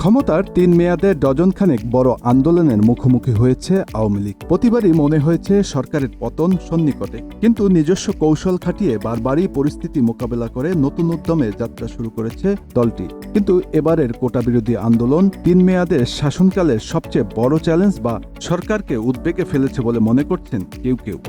ক্ষমতার ৩ মেয়াদে ডজনখানেক বড় আন্দোলনের মুখোমুখি হয়েছে আওয়ামী লীগ। প্রতিবারই মনে হয়েছে সরকারের পতন সন্নিকটে, কিন্তু নিজস্ব কৌশল খাটিয়ে বারবারই পরিস্থিতি মোকাবেলা করে নতুন উদ্যমে যাত্রা শুরু করেছে দলটি। কিন্তু এবারের কোটা বিরোধী আন্দোলন ৩ মেয়াদের শাসনকালের সবচেয়ে বড় চ্যালেঞ্জ বা সরকারকে উদ্বেগে ফেলেছে বলে মনে করছেন কেউ কেউ।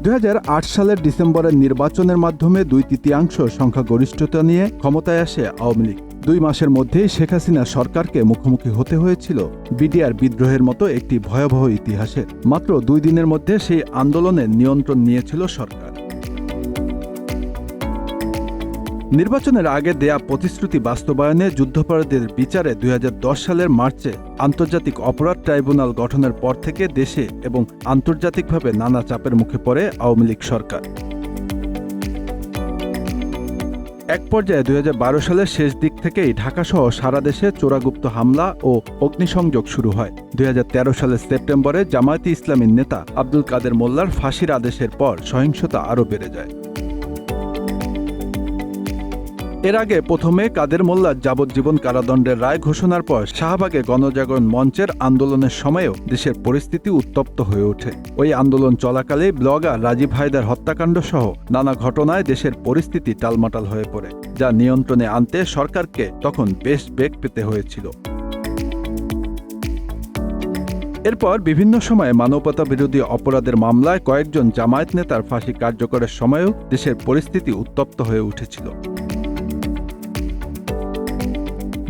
২০০৮ সালের ডিসেম্বরের নির্বাচনের মাধ্যমে ২/৩ সংখ্যাগরিষ্ঠতা নিয়ে ক্ষমতায় আসে আওয়ামী লীগ। ২ মাসের মধ্যেই শেখ হাসিনা সরকারকে মুখোমুখি হতে হয়েছিল বিডিআর বিদ্রোহের মতো একটি ভয়াবহ ইতিহাসের। মাত্র ২ দিনের মধ্যে সেই আন্দোলনের নিয়ন্ত্রণ নিয়েছিল সরকার। নির্বাচনের আগে দেয়া প্রতিশ্রুতি বাস্তবায়নে যুদ্ধাপরাধীদের বিচারে ২০১০ সালের মার্চে আন্তর্জাতিক অপরাধ ট্রাইব্যুনাল গঠনের পর থেকে দেশে এবং আন্তর্জাতিকভাবে নানা চাপের মুখে পড়ে আওয়ামী লীগ সরকার। এক পর্যায়ে ২০১২ সালের শেষ দিক থেকেই ঢাকাসহ সারা দেশে চোরাগুপ্ত হামলা ও অগ্নিসংযোগ শুরু হয়। ২০১৩ সালের সেপ্টেম্বরে জামায়াতে ইসলামীর নেতা আব্দুল কাদের মোল্লার ফাঁসির আদেশের পর সহিংসতা আরও বেড়ে যায়। এর আগে প্রথমে কাদের মোল্লার যাবজ্জীবন কারাদণ্ডের রায় ঘোষণার পর শাহবাগে গণজাগরণ মঞ্চের আন্দোলনের সময়েও দেশের পরিস্থিতি উত্তপ্ত হয়ে ওঠে। ওই আন্দোলন চলাকালে ব্লগার রাজীব হায়দার হত্যাকাণ্ড সহ নানা ঘটনায় দেশের পরিস্থিতি টালমাটাল হয়ে পড়ে, যা নিয়ন্ত্রণে আনতে সরকারকে তখন বেশ বেগ পেতে হয়েছিল। এরপর বিভিন্ন সময়ে মানবতা বিরোধী অপরাধের মামলায় কয়েকজন জামায়াত নেতার ফাঁসি কার্যকরের সময়েও দেশের পরিস্থিতি উত্তপ্ত হয়ে উঠেছিল।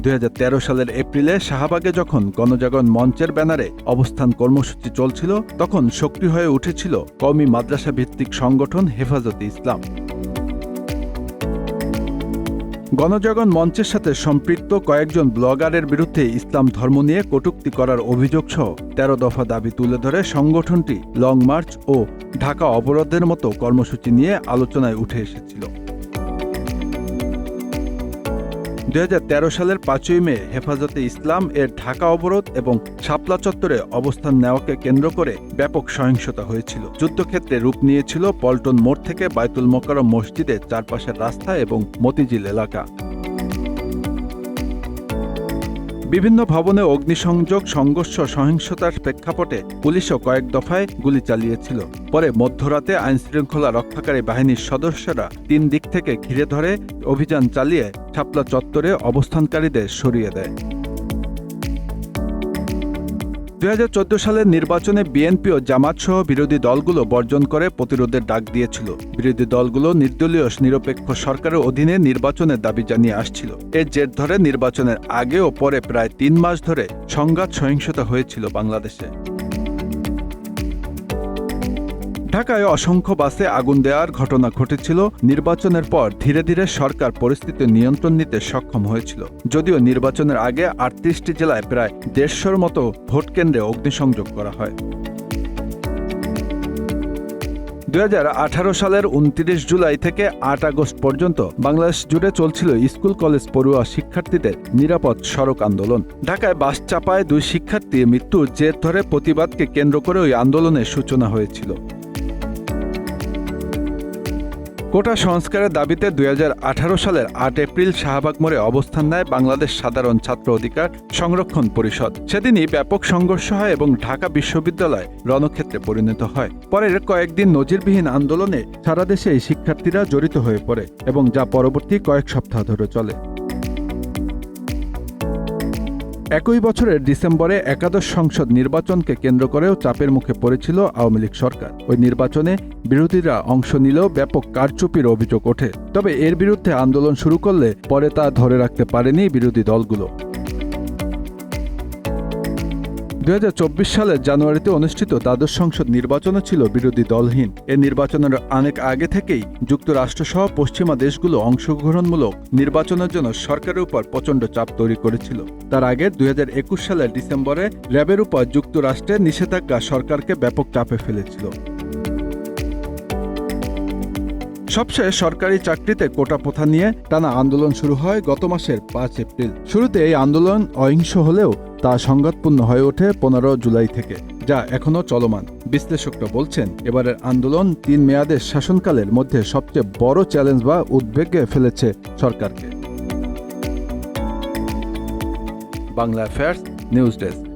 ২০১৩ সালের এপ্রিলে শাহবাগে যখন গণজাগরণ মঞ্চের ব্যানারে অবস্থান কর্মসূচি চলছিল, তখন সক্রিয় হয়ে উঠেছিল কওমি মাদ্রাসা ভিত্তিক সংগঠন হেফাজতে ইসলাম। গণজাগরণ মঞ্চের সাথে সম্পৃক্ত কয়েকজন ব্লগারের বিরুদ্ধে ইসলাম ধর্ম নিয়ে কটূক্তি করার অভিযোগ সহ ১৩ দফা দাবি তুলে ধরে সংগঠনটি লং মার্চ ও ঢাকা অবরোধের মতো কর্মসূচি নিয়ে আলোচনায় উঠে এসেছিল। ২০১৩ সালের ৫ই মে হেফাজতে ইসলাম এর ঢাকা অবরোধ এবং শাপলা চত্বরে অবস্থান নেওয়াকে কেন্দ্র করে ব্যাপক সহিংসতা হয়েছিল। যুদ্ধক্ষেত্রে রূপ নিয়েছিল পল্টন মোড় থেকে বায়তুল মোকাররম মসজিদের চারপাশের রাস্তা এবং মতিঝিল এলাকা। বিভিন্ন ভবনে অগ্নিসংযোগ, সংঘর্ষ, সহিংসতার প্রেক্ষাপটে পুলিশও কয়েক দফায় গুলি চালিয়েছিল। পরে মধ্যরাতে আইনশৃঙ্খলা রক্ষাকারী বাহিনীর সদস্যরা ৩ দিক থেকে ঘিরে ধরে অভিযান চালিয়ে শাপলা চত্বরে অবস্থানকারীদের সরিয়ে দেয়। ২০১৪ সালের নির্বাচনে বিএনপি ও জামায়াতসহ বিরোধী দলগুলো বর্জন করে প্রতিরোধের ডাক দিয়েছিল। বিরোধী দলগুলো নির্দলীয় নিরপেক্ষ সরকারের অধীনে নির্বাচনের দাবি জানিয়ে আসছিল। এর জের ধরে নির্বাচনের আগে ও পরে প্রায় ৩ মাস ধরে সংঘাত সহিংসতা হয়েছিল বাংলাদেশে। ঢাকায় অসংখ্য বাসে আগুন দেওয়ার ঘটনা ঘটেছিল। নির্বাচনের পর ধীরে ধীরে সরকার পরিস্থিতি নিয়ন্ত্রণ নিতে সক্ষম হয়েছিল, যদিও নির্বাচনের আগে ৩৮টি জেলায় প্রায় ১৫০র মতো ভোটকেন্দ্রে অগ্নিসংযোগ করা হয়। ২০১৮ সালের ২৯ জুলাই থেকে ৮ আগস্ট পর্যন্ত বাংলাদেশ জুড়ে চলছিল স্কুল কলেজ পড়ুয়া শিক্ষার্থীদের নিরাপদ সড়ক আন্দোলন। ঢাকায় বাস চাপায় ২ শিক্ষার্থীর মৃত্যুর জের ধরে প্রতিবাদকে কেন্দ্র করে ওই আন্দোলনের সূচনা হয়েছিল। কোটা সংস্কারের দাবিতে ২০১৮ সালের ৮ এপ্রিল শাহবাগ মোড়ে অবস্থান নেয় বাংলাদেশ সাধারণ ছাত্র অধিকার সংরক্ষণ পরিষদ। সেদিনই ব্যাপক সংঘর্ষ হয় এবং ঢাকা বিশ্ববিদ্যালয় রণক্ষেত্রে পরিণত হয়। পরের কয়েকদিন নজিরবিহীন আন্দোলনে সারা দেশে শিক্ষার্থীরা জড়িত হয়ে পড়ে এবং যা পরবর্তী কয়েক সপ্তাহ ধরে চলে। একই বছরের ডিসেম্বরে একাদশ সংসদ নির্বাচনকে কেন্দ্র করেও চাপের মুখে পড়েছিল আওয়ামী লীগ সরকার। ওই নির্বাচনে বিরোধীরা অংশ নিলেও ব্যাপক কারচুপির অভিযোগ ওঠে। তবে এর বিরুদ্ধে আন্দোলন শুরু করলে পরে তা ধরে রাখতে পারেনি বিরোধী দলগুলো। ২০২৪ সালের জানুয়ারিতে অনুষ্ঠিত দ্বাদশ সংসদ নির্বাচনও ছিল বিরোধী দলহীন। এ নির্বাচনের অনেক আগে থেকেই যুক্তরাষ্ট্রসহ পশ্চিমা দেশগুলো অংশগ্রহণমূলক নির্বাচনের জন্য সরকারের উপর প্রচণ্ড চাপ তৈরি করেছিল। তার আগে ২০২১ সালের ডিসেম্বরে র্যাবের উপর যুক্তরাষ্ট্রের নিষেধাজ্ঞা সরকারকে ব্যাপক চাপে ফেলেছিল। সবশেষ সরকারি চাকরিতে কোটা প্রথা নিয়ে টানা আন্দোলন শুরু হয় গত মাসের ৫ এপ্রিল। শুরুতে এই আন্দোলন অহিংস হলেও তা সংঘাতপূর্ণ হয়ে ওঠে ১৫ জুলাই থেকে, যা এখনও চলমান। বিশ্লেষকরা বলছেন, এবারের আন্দোলন ৩ মেয়াদের শাসনকালের মধ্যে সবচেয়ে বড় চ্যালেঞ্জ বা উদ্বেগে ফেলেছে সরকারকে। Bangla affairs news desk.